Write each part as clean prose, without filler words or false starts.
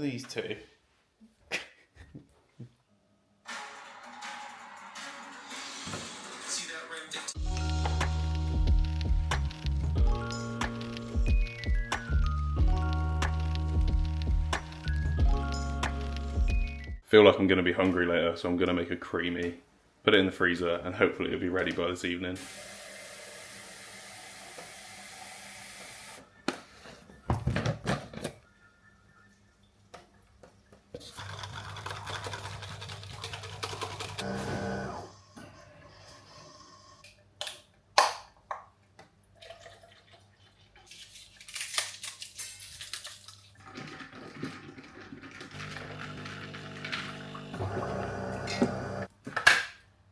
these two. Feel like I'm going to be hungry later, so I'm going to make a creamy, put it in the freezer, and hopefully it'll be ready by this evening.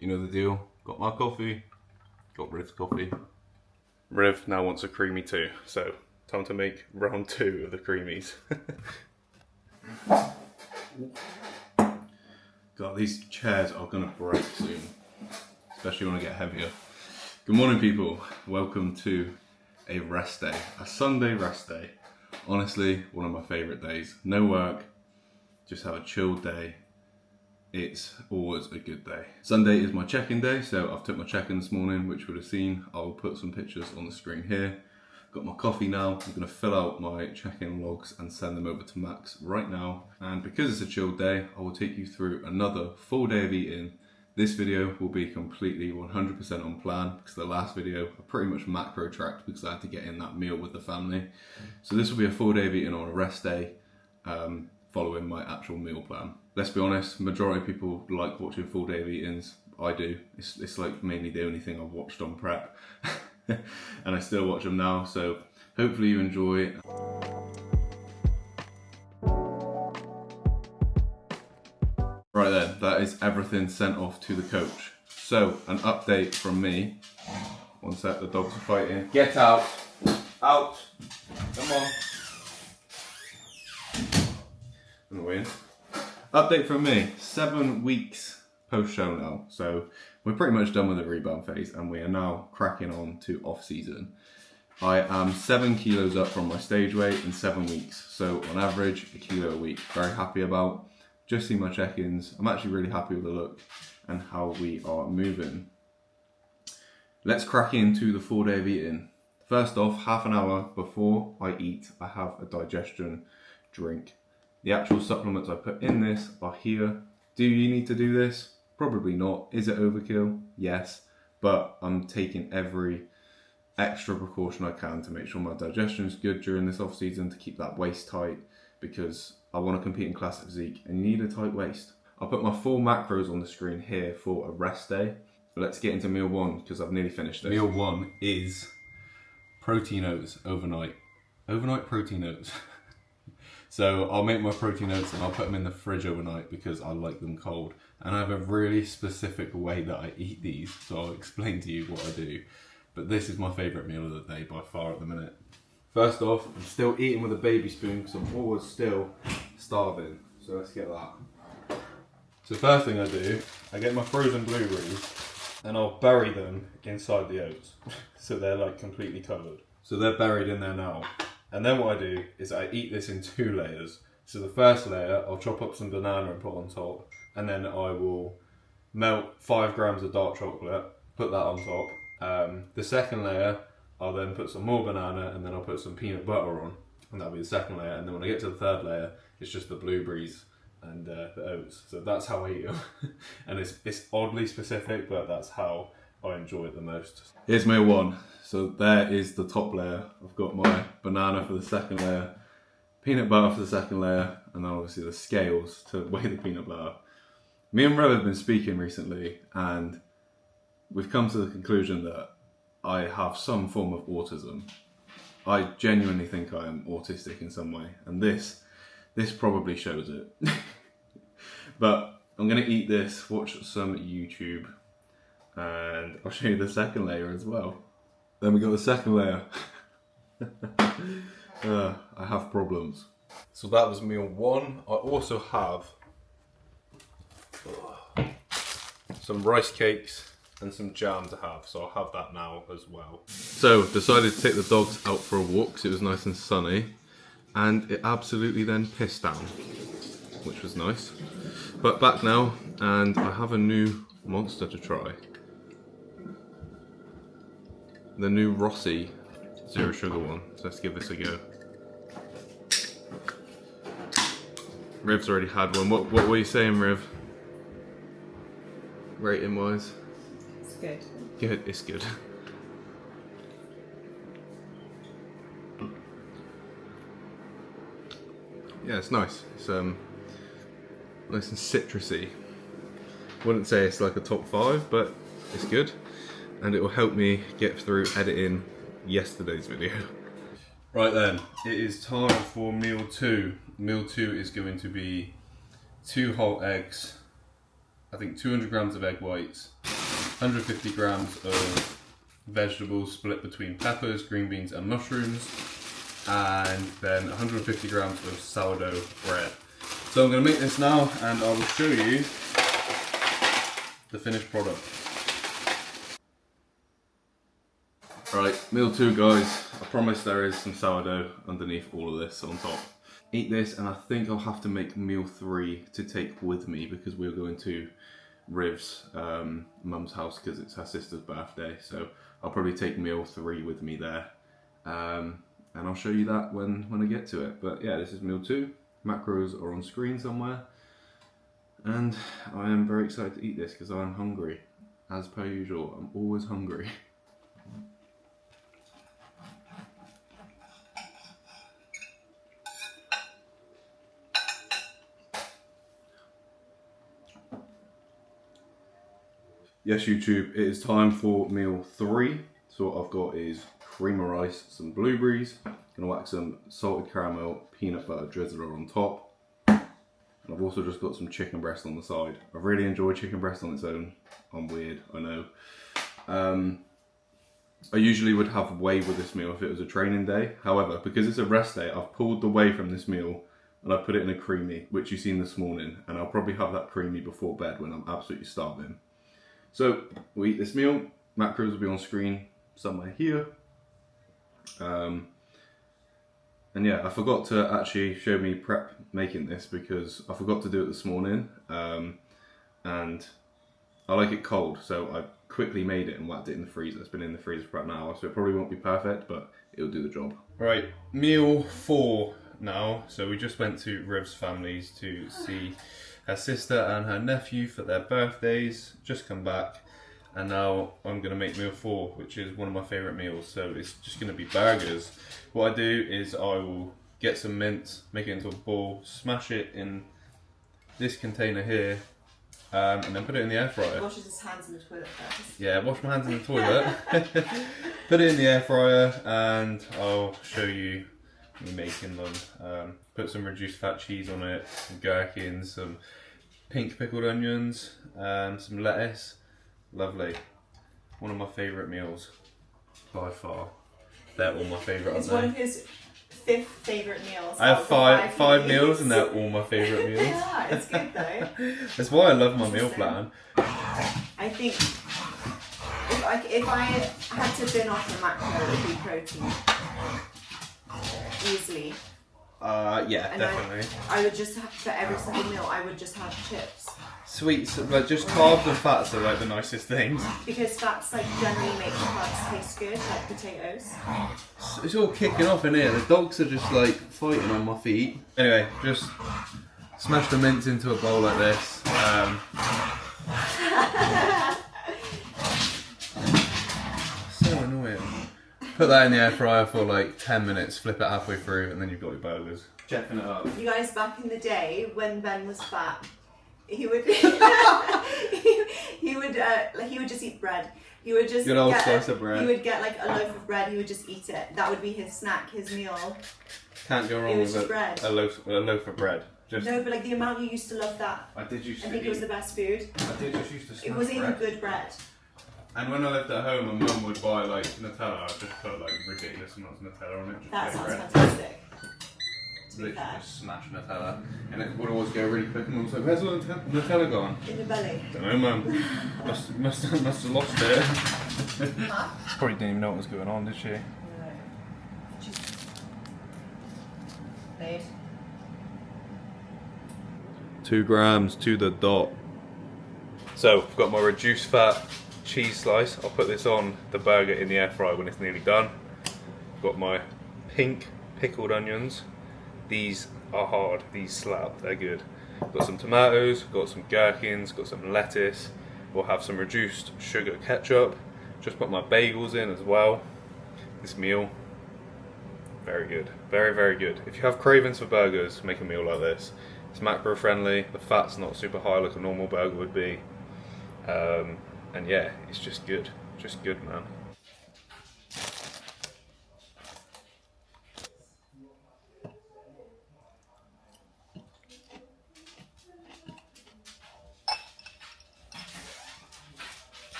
You know the deal. Got my coffee, got Riv's coffee. Riv now wants a creamy too, so time to make round 2 of the creamies. God, these chairs are gonna break soon, especially when I get heavier. Good morning, people. Welcome to a rest day, a Sunday rest day. Honestly, one of my favorite days. No work, just have a chilled day. It's always a good day. Sunday is my check-in day, so I've took my check-in this morning, which you would have seen. I'll put some pictures on the screen here. Got my coffee now. I'm gonna fill out my check-in logs and send them over to Max right now. And because it's a chilled day, I will take you through another full day of eating. This video will be completely 100% on plan, because the last video I pretty much macro tracked because I had to get in that meal with the family. So this will be a full day of eating on a rest day, following my actual meal plan. Let's be honest, majority of people like watching full day of eatings. I do. It's like mainly the only thing I've watched on prep. And I still watch them now, so hopefully you enjoy. Right then, that is everything sent off to the coach. So, an update from me. One sec, the dogs are fighting. Get out! Out! Come on. I'm gonna win. Update from me, 7 weeks post-show now. So we're pretty much done with the rebound phase and we are now cracking on to off-season. I am 7 kilos up from my stage weight in 7 weeks. So on average, a kilo a week. Very happy about. Just seen my check-ins. I'm actually really happy with the look and how we are moving. Let's crack into the full day of eating. First off, half an hour before I eat, I have a digestion drink. The actual supplements I put in this are here. Do you need to do this? Probably not. Is it overkill? Yes. But I'm taking every extra precaution I can to make sure my digestion is good during this off season, to keep that waist tight, because I want to compete in classic physique and you need a tight waist. I'll put my full macros on the screen here for a rest day. But let's get into meal 1 because I've nearly finished it. Meal 1 is protein oats overnight. Overnight protein oats. So I'll make my protein oats and I'll put them in the fridge overnight because I like them cold. And I have a really specific way that I eat these, so I'll explain to you what I do. But this is my favourite meal of the day by far at the minute. First off, I'm still eating with a baby spoon because I'm always still starving. So let's get that. So first thing I do, I get my frozen blueberries and I'll bury them inside the oats. So they're like completely covered. So they're buried in there now. And then what I do is I eat this in 2 layers. So the first layer, I'll chop up some banana and put on top. And then I will melt 5 grams of dark chocolate, put that on top. The second layer, I'll then put some more banana and then I'll put some peanut butter on. And that'll be the second layer. And then when I get to the third layer, it's just the blueberries and the oats. So that's how I eat them. And it's oddly specific, but that's how I enjoy it the most. Here's meal 1. So there is the top layer. I've got my banana for the second layer, peanut butter for the second layer, and then obviously the scales to weigh the peanut butter. Me and Rev have been speaking recently and we've come to the conclusion that I have some form of autism. I genuinely think I am autistic in some way, and this probably shows it. But I'm gonna eat this, watch some YouTube, and I'll show you the second layer as well. Then we got the second layer. I have problems. So that was meal 1. I also have some rice cakes and some jam to have, so I'll have that now as well. So decided to take the dogs out for a walk because it was nice and sunny. and it absolutely then pissed down, which was nice. But back now, and I have a new monster to try. The new Rossi zero sugar one. So let's give this a go. Riv's already had one. What were you saying, Riv? Rating wise? It's good. Good, it's good. Yeah, it's nice. It's nice and citrusy. Wouldn't say it's like a top 5, but it's good. And it will help me get through editing yesterday's video. Right then, it is time for meal 2. Meal 2 is going to be 2 whole eggs, I think 200 grams of egg whites, 150 grams of vegetables split between peppers, green beans and mushrooms, and then 150 grams of sourdough bread. So I'm going to make this now and I will show you the finished product. Right, meal 2 guys. I promise there is some sourdough underneath all of this on top. Eat this and I think I'll have to make meal 3 to take with me because we're going to Riv's mum's house because it's her sister's birthday. So I'll probably take meal 3 with me there. And I'll show you that when I get to it. But yeah, this is meal 2. Macros are on screen somewhere. And I am very excited to eat this because I'm hungry. As per usual, I'm always hungry. Yes, YouTube, it is time for meal 3. So what I've got is cream of rice, some blueberries, gonna whack some salted caramel, peanut butter drizzler on top. And I've also just got some chicken breast on the side. I really enjoy chicken breast on its own. I'm weird, I know. I usually would have whey with this meal if it was a training day. However, because it's a rest day, I've pulled the whey from this meal and I put it in a creamy, which you've seen this morning. And I'll probably have that creamy before bed when I'm absolutely starving. So we eat this meal. Macros will be on screen somewhere here. And yeah, I forgot to actually show me prep making this because I forgot to do it this morning. And I like it cold, so I quickly made it and whacked it in the freezer. It's been in the freezer for about an hour, so it probably won't be perfect, but it'll do the job. Right, meal 4 now. So we just went to Riv's family's to see her sister and her nephew for their birthdays. Just come back, and now I'm gonna make meal 4, which is one of my favorite meals. So it's just gonna be burgers. What I do is I will get some mince, make it into a ball, smash it in this container here, and then put it in the air fryer. He washes his hands in the toilet first. Yeah, wash my hands in the toilet. Put it in the air fryer, and I'll show you me making them. Put some reduced fat cheese on it, some gherkins, some pink pickled onions, some lettuce. Lovely. One of my favourite meals, by far. They're all my favourite. It's one of his 5th favourite meals. I have five meals and they're all my favourite meals. Yeah, it's good though. That's why I love my meal plan. I think if I had to bin off a macro, it would be protein. Easily. Yeah, And definitely. I would just have, for every single meal, I would just have chips. Sweets, like just carbs and fats are like the nicest things. Because fats like generally make carbs taste good, like potatoes. It's all kicking off in here. The dogs are just like fighting on my feet. Anyway, just smash the mince into a bowl like this. So annoying. Put that in the air fryer for like 10 minutes, flip it halfway through, and then you've got your burgers. Checking it up. You guys, back in the day when Ben was fat, he would he would just eat bread. He would just Good old slice of bread. He would get like a loaf of bread. He would just eat it. That would be his snack, his meal. Can't go wrong with a loaf of bread. Just no, but like the amount you used to love that. I did used to. I think it was the best food. I did just used to smash It wasn't even bread. good bread. And when I lived at home, my mum would buy like Nutella. I'd just put like ridiculous amounts of Nutella on it. Just That plain sounds bread. fantastic. Literally just smash Nutella, and it would always go really quick. And mum's like, "Where's all the Nutella gone?" In the belly. Don't know, mum. Must have lost it. Probably didn't even know what was going on, did she? No. food. 2 grams to the dot. So I've got my reduced fat cheese slice. I'll put this on the burger in the air fryer when it's nearly done. I've got my pink pickled onions. These are hard, these slap, they're good. Got some tomatoes, got some gherkins, got some lettuce. We'll have some reduced sugar ketchup. Just put my bagels in as well. This meal, very good, very, very good. If you have cravings for burgers, make a meal like this. It's macro friendly, the fat's not super high like a normal burger would be. And yeah, it's just good, man.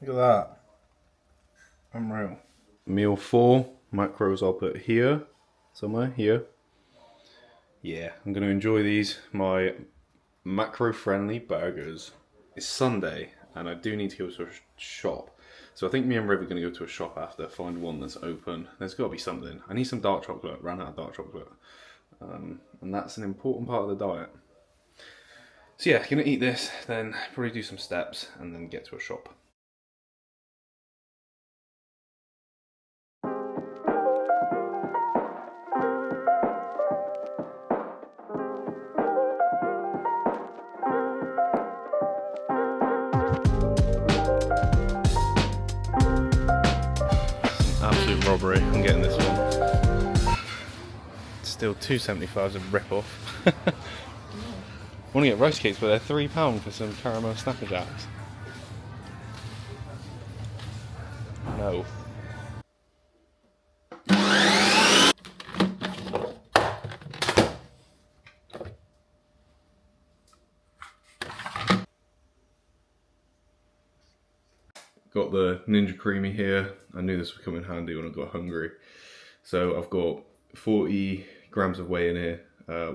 Look at that. Unreal. Meal 4, macros I'll put here, somewhere here. Yeah, I'm going to enjoy these, my macro-friendly burgers. It's Sunday, and I do need to go to a shop. So I think me and Riv are going to go to a shop after, find one that's open. There's got to be something. I need some dark chocolate, ran out of dark chocolate. And that's an important part of the diet. So yeah, going to eat this, then probably do some steps, and then get to a shop. Absolute robbery, I'm getting this one. Still $2.75 is a rip-off. I want to get roast cakes, but they're £3 for some caramel Snapper Jacks. No. Got the Ninja Creamy here. I knew this would come in handy when I got hungry. So I've got 40 grams of whey in here,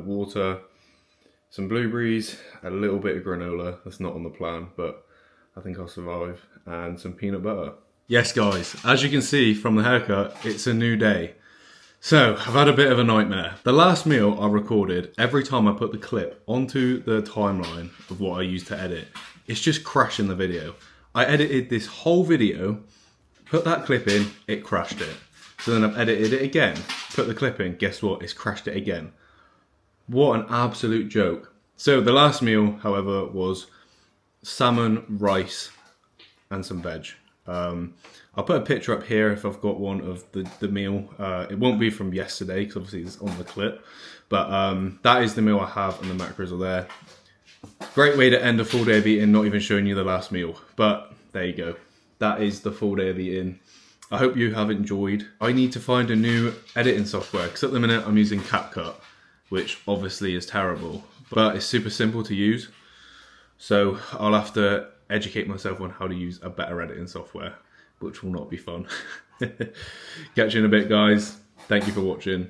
water, some blueberries, a little bit of granola. That's not on the plan, but I think I'll survive, and some peanut butter. Yes guys, as you can see from the haircut, it's a new day. So I've had a bit of a nightmare. The last meal I recorded, every time I put the clip onto the timeline of what I used to edit, it's just crashing the video. I edited this whole video, put that clip in, it crashed it. So then I've edited it again, put the clip in, guess what, it's crashed it again. What an absolute joke. So the last meal, however, was salmon, rice, and some veg. I'll put a picture up here if I've got one of the meal. It won't be from yesterday, because obviously it's on the clip. But that is the meal I have, and the macros are there. Great way to end a full day of eating, not even showing you the last meal. But there you go. That is the full day of eating. I hope you have enjoyed. I need to find a new editing software, because at the minute I'm using CapCut, which obviously is terrible, but it's super simple to use. So I'll have to educate myself on how to use a better editing software, which will not be fun. Catch you in a bit, guys. Thank you for watching.